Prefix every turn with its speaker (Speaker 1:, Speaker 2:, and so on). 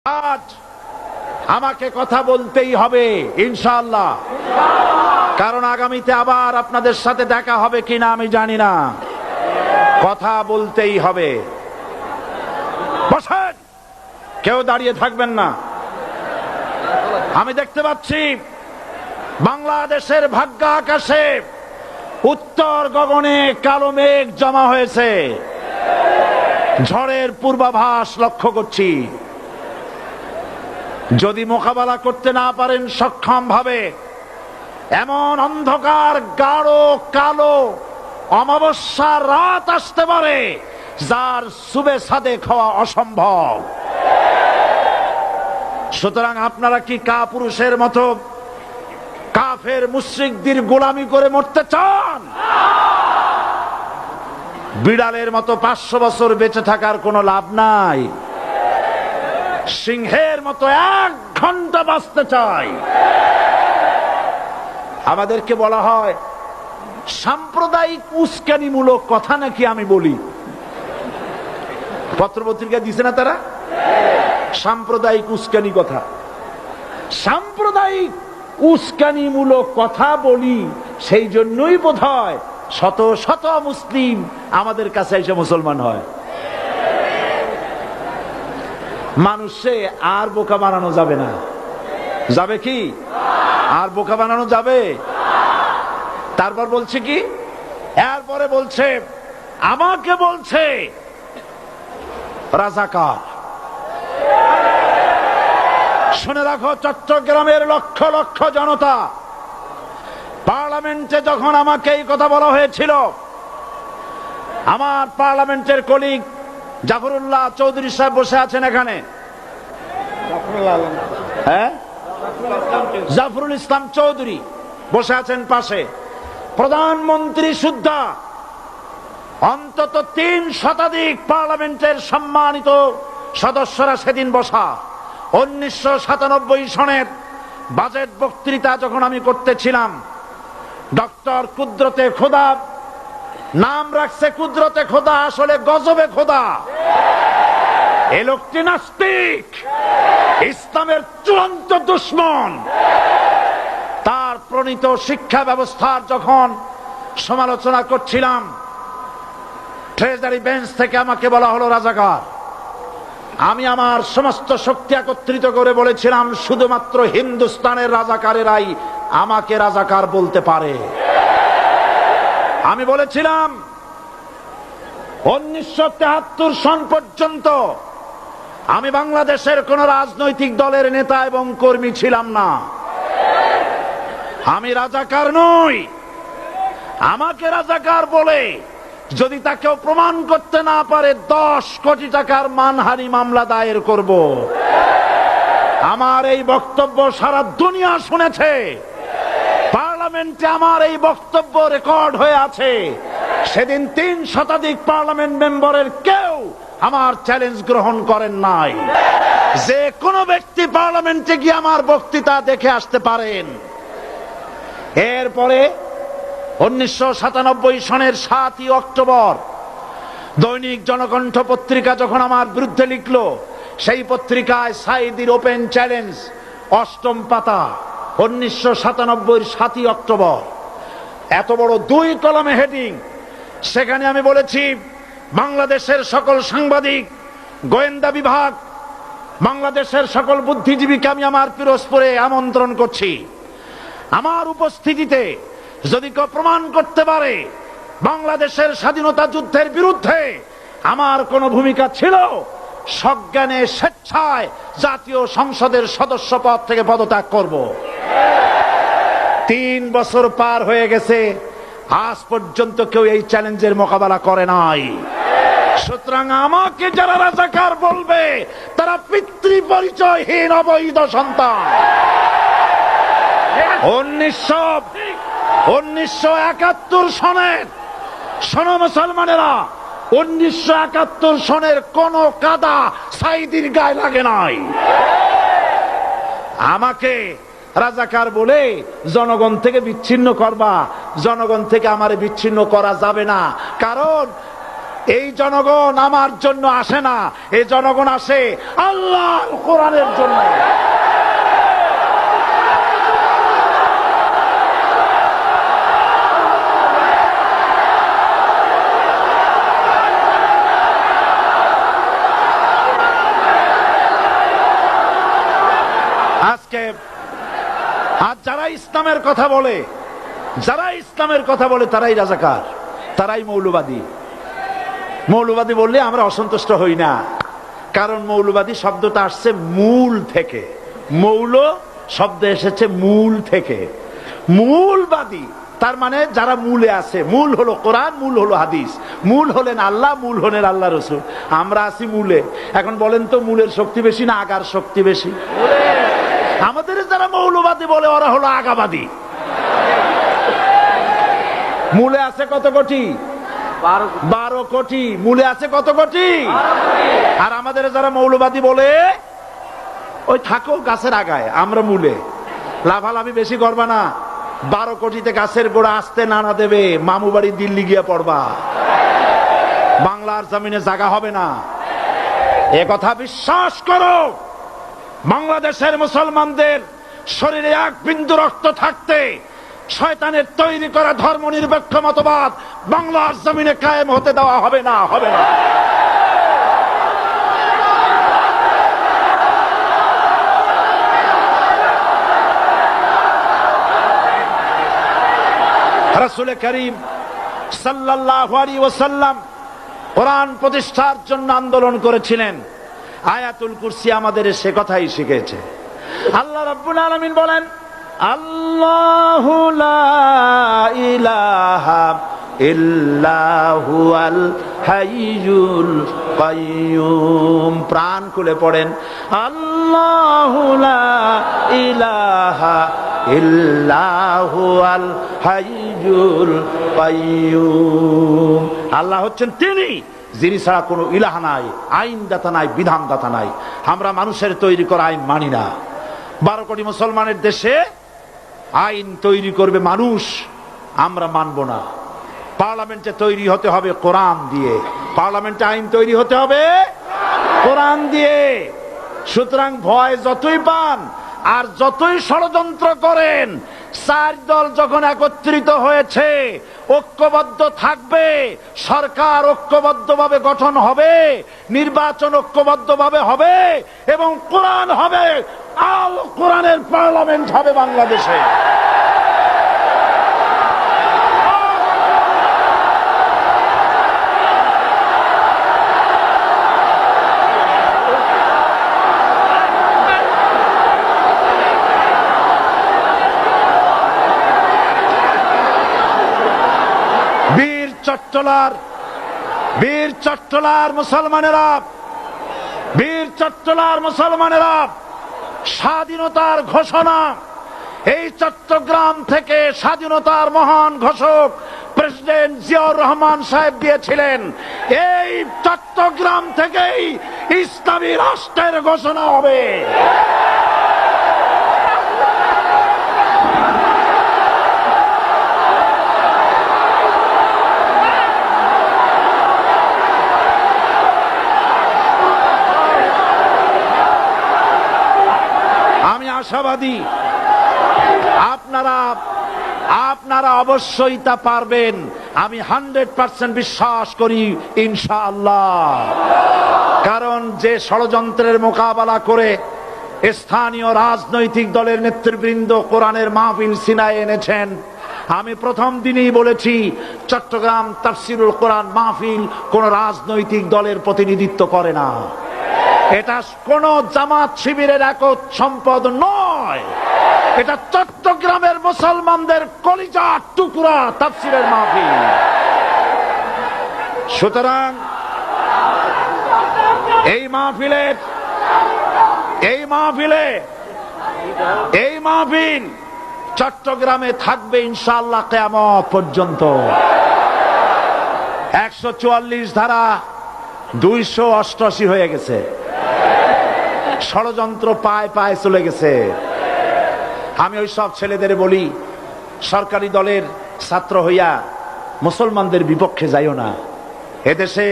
Speaker 1: আজ আমাকে কথা বলতেই হবে ইনশাআল্লাহ, কারণ আগামীতে আবার আপনাদের সাথে দেখা হবে কিনা আমি জানি না। কথা বলতেই হবে। বসেন, কেউ দাঁড়িয়ে থাকবেন না। আমি দেখতে পাচ্ছি বাংলাদেশের ভাগ্য আকাশে উত্তর গগনে কালো মেঘ জমা হয়েছে। ঝড়ের পূর্বাভাস লক্ষ্য করছি। যদি মোকাবেলা করতে না পারেন সক্ষম ভাবে, এমন অন্ধকার গাঢ় কালো অমাবস্যার রাত আসতে পারে যার সুবে সাদেক হওয়া অসম্ভব। সুতরাং আপনারা কি কাপুরুষের মতো কাফের মুশরিকদের গোলামি করে মরতে চান? বিড়ালের মতো 500 বছর বেঁচে থাকার কোনো লাভ নাই। সিংহের মতো 1 ঘন্টা বাঁচতে চাই। আমাদেরকে বলা হয় সাম্প্রদায়িক উস্কানিমূলক কথা নাকি আমি বলি। পত্রপত্রিকা দিছে না তারা? সাম্প্রদায়িক উস্কানি কথা, সাম্প্রদায়িক উস্কানিমূলক কথা বলি। সেই জন্যই বোধহয় শত শত মুসলিম আমাদের কাছে এসে মুসলমান হয়। মানুষে আর বোকা বানানো যাবে না। যাবে কি? আর বোকা বানানো যাবে? তারপর বলছে কি? এরপরে বলছে আমাকে বলছে রাজাকার। শুনে রাখো চট্টগ্রামের লক্ষ লক্ষ জনতা, পার্লামেন্টে যখন আমাকে এই কথা বলা হয়েছিল, আমার পার্লামেন্টের কলিগ জাফরুল্লাহ চৌধুরী সাহেব বসে আছেন এখানে। হ্যাঁ, জাফরুল ইসলাম চৌধুরী বসে আছেন পাশে। প্রধানমন্ত্রী সুদ্ধা, অন্তত 3 শতাধিক পার্লামেন্টের সম্মানিত সদস্যরা সেদিন বসা। 1997 সনের বাজেট বক্তৃতা যখন আমি করতেছিলাম, ডক্টর কুদরতে খোদা, নাম রাখছে কুদরতে খোদা, আসলে গজবে খোদা। এ লোকটি নাস্তিক, ইসলামের চূড়ান্ত দুশমন। তার প্রণীত শিক্ষা ব্যবস্থার যখন সমালোচনা করছিলাম, ট্রেজারি বেঞ্চ থেকে আমাকে বলা হলো রাজাকার। আমি আমার সমস্ত শক্তি একত্রিত করে বলেছিলাম শুধুমাত্র হিন্দুস্তানের রাজাকারেরাই আমাকে রাজাকার বলতে পারে। আমি বলেছিলাম 1973 সন পর্যন্ত আমি বাংলাদেশের কোন রাজনৈতিক দলের নেতা এবং কর্মী ছিলাম না। আমি রাজাকার নই। আমাকে রাজাকার বলে যদি তাকেও প্রমাণ করতে না পারে 10 কোটি টাকার মানহানি মামলা দায়ের করব। আমার এই বক্তব্য সারা দুনিয়া শুনেছে। পার্লামেন্টে আমার এই বক্তব্য রেকর্ড হয়ে আছে। সেদিন 3 শতাধিক পার্লামেন্ট মেম্বারের কেউ আমার চ্যালেঞ্জ গ্রহণ করেন নাই। যে কোনো ব্যক্তি পার্লামেন্টে গিয়ে আমার বক্তৃতা দেখে আসতে পারেন। এরপরে 1997 সনের 7ই অক্টোবর দৈনিক জনকণ্ঠ পত্রিকা যখন আমার বিরুদ্ধে লিখলো, সেই পত্রিকায় সাইদির ওপেন চ্যালেঞ্জ 8ম পাতা, 1997 7ই অক্টোবর, এত বড় 2 কলামে হেডিং। সেখানে আমি বলেছি বাংলাদেশের সকল সাংবাদিক, গোয়েন্দা বিভাগ, বাংলাদেশের সকল বুদ্ধিজীবীকে আমি আমার পিরোজপুরে আমন্ত্রণ করছি। আমার উপস্থিতিতে যদি কেউ প্রমাণ করতে পারে বাংলাদেশের স্বাধীনতা যুদ্ধের বিরুদ্ধে আমার কোনো ভূমিকা ছিল, সজ্ঞানে স্বেচ্ছায় জাতীয় সংসদের সদস্য পদ থেকে পদত্যাগ করব। 3 বছর পার হয়ে গেছে, আজ পর্যন্ত কেউ এই চ্যালেঞ্জের মোকাবেলা করে নাই। সুতরাং আমাকে যারা রাজাকার বলবে তারা পিতৃ পরিচয়হীন অবৈধ সন্তান। 1971 সনের, শোনো মুসলমানেরা, 1971 সনের কোন কাদা সাইদির গায়ে লাগে নাই। আমাকে রাজাকার বলে জনগণ থেকে বিচ্ছিন্ন করবা। জনগণ থেকে আমারে বিচ্ছিন্ন করা যাবে না, কারণ এই জনগণ আমার জন্য আসে না, এই জনগণ আসে আল্লাহর কোরআনের জন্য। আজকে আর যারা ইসলামের কথা বলে, তারাই রাজাকার, তারাই মৌলবাদী। মৌলবাদী বললে আমরা অসন্তুষ্ট হই না, কারণ মৌলবাদী শব্দটা আসছে মূল থেকে। মৌল শব্দ এসেছে মূল থেকে। মূলবাদী তার মানে যারা মূলে আছে। মূল হলো কোরআন, মূল হলো হাদিস, মূল হলেন আল্লাহ, মূল হলেন আল্লাহ রসুল। আমরা আছি মূলে। এখন বলেন তো মূলের শক্তি বেশি না আগার শক্তি বেশি? আমাদের যারা মৌলবাদী বলে ওরা হলো আগাবাদী। মূলে আছে কত কোটি? 12 কোটি। মূলে আছে কত কোটি? আর আমাদের যারা মৌলবাদী বলে ওই থাকো গাছের আগায়, আমরা মূলে। লাভালাভি বেশি করবা না, 12 কোটিতে গাছের গোড়া আসতে নানা দেবে, মামু বাড়ি দিল্লি গিয়ে পড়বা, বাংলার জমিনে জায়গা হবে না। এ কথা বিশ্বাস করো। বাংলাদেশের মুসলমানদের শরীরে এক বিন্দু রক্ত থাকতে শয়তানের তৈরি করা ধর্ম নিরপেক্ষ মতবাদ বাংলার জমিনে কায়েম হতে দেওয়া হবে না, হবে না। রাসূল করিম সাল্লাল্লাহু আলাইহি ওয়াসাল্লাম কোরআন প্রতিষ্ঠার জন্য আন্দোলন করেছিলেন। আয়াতুল কুরসি আমাদের সে কথাই শিখেছে। আল্লাহ রাব্বুল আলামিন বলেন, আল্লাহু লা ইলাহা ইল্লা হুয়াল হাইয়ুল কাইয়্যুম। প্রাণ খুলে পড়েন, আল্লাহু লা ইলাহা ইল্লা হুয়াল হাইয়ুল কাইয়্যুম। আল্লাহ হচ্ছেন তিনি যিনি ছাড়া কোনো ইলাহা নাই, আইনদাতা নাই, বিধানদাতা নাই। আমরা মানুষের তৈরি করা আইন মানি না। 12 কোটি মুসলমানের দেশে আইন তৈরি করবে মানুষ, আমরা মানব না। পার্লামেন্টে তৈরি হতে হবে কোরআন দিয়ে, পার্লামেন্টে আইন তৈরি হতে হবে কোরআন দিয়ে। সুতরাং ভয় যতই পান আর যতই ষড়যন্ত্র করেন, 4 দল যখন একত্রিত হয়েছে, ঐক্যবদ্ধ থাকবে, সরকার ঐক্যবদ্ধভাবে গঠন হবে, নির্বাচন ঐক্যবদ্ধভাবে হবে এবং কোরআন হবে, আল কোরআনের পার্লামেন্ট হবে বাংলাদেশে। বীর চট্টলার মুসলমানেরা স্বাধীনতার ঘোষণা, এই চট্টগ্রাম থেকে স্বাধীনতার মহান ঘোষক প্রেসিডেন্ট জিয়াউর রহমান সাহেব দিয়েছিলেন। এই চট্টগ্রাম থেকেই ইসলামী রাষ্ট্রের ঘোষণা হবে। আশাবাদী আপনারা অবশ্যই তা পারবেন। আমি 100% বিশ্বাস করি ইনশাআল্লাহ। কারণ যে ষড়যন্ত্রের মোকাবেলা করে স্থানীয় রাজনৈতিক দলের নেতৃবৃন্দ কোরআনের মাহফিল সিনায় এনেছেন, আমি প্রথম দিনই বলেছি চট্টগ্রাম তাফসিরুল কোরআন মাহফিল কোন রাজনৈতিক দলের প্রতিনিধিত্ব করে না। এটা কোন জামাত শিবিরের একক সম্পদ নয়, এটা চট্টগ্রামের মুসলমানদের কলিজার টুকরা তাফসিরের মাহফিল। সুতরাং এই মাহফিল চট্টগ্রামে থাকবে ইনশাআল্লাহ কিয়ামত পর্যন্ত। 144 ধারা 288 হয়ে গেছে, ষড়যন্ত্র পায় পায় চলে গেছে। আমি ওই সব ছেলেদের বলি, সরকারি দলের ছাত্র হইয়া মুসলমানদের বিপক্ষে যাইও না। এদেশে